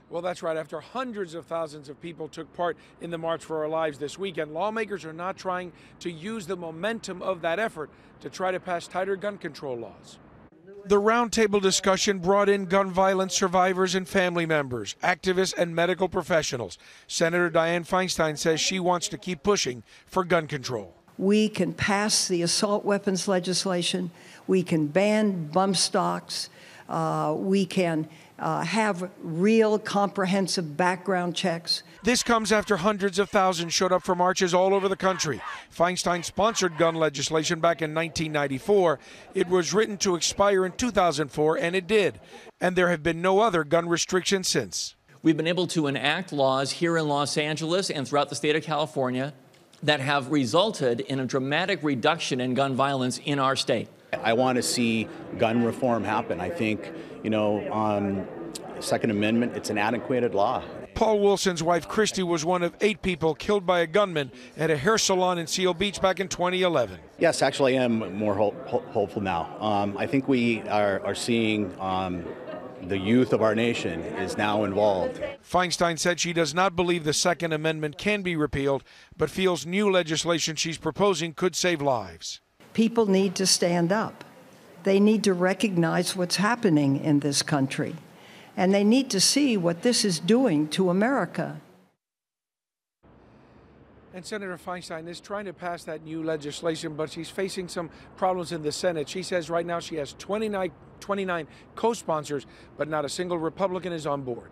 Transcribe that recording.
Well, that's right. After hundreds of thousands of people took part in the March for Our Lives this weekend, lawmakers are not trying to use the momentum of that effort to try to pass tighter gun control laws. The roundtable discussion brought in gun violence survivors and family members, activists, and medical professionals. Senator Dianne Feinstein says she wants to keep pushing for gun control. We can pass the assault weapons legislation. We can ban bump stocks. We can have real comprehensive background checks. This comes after hundreds of thousands showed up for marches all over the country. Feinstein sponsored gun legislation back in 1994. It was written to expire in 2004, and it did. And there have been no other gun restrictions since. We've been able to enact laws here in Los Angeles and throughout the state of California that have resulted in a dramatic reduction in gun violence in our state. I want to see gun reform happen. I think, Second Amendment, it's an antiquated law. Paul Wilson's wife, Christy, was one of 8 people killed by a gunman at a hair salon in Seal Beach back in 2011. Yes, actually I am more hopeful now. I think we are seeing the youth of our nation is now involved. Feinstein said she does not believe the Second Amendment can be repealed, but feels new legislation she's proposing could save lives. People need to stand up. They need to recognize what's happening in this country. And they need to see what this is doing to America. And Senator Feinstein is trying to pass that new legislation, but she's facing some problems in the Senate. She says right now she has 29 co-sponsors, but not a single Republican is on board.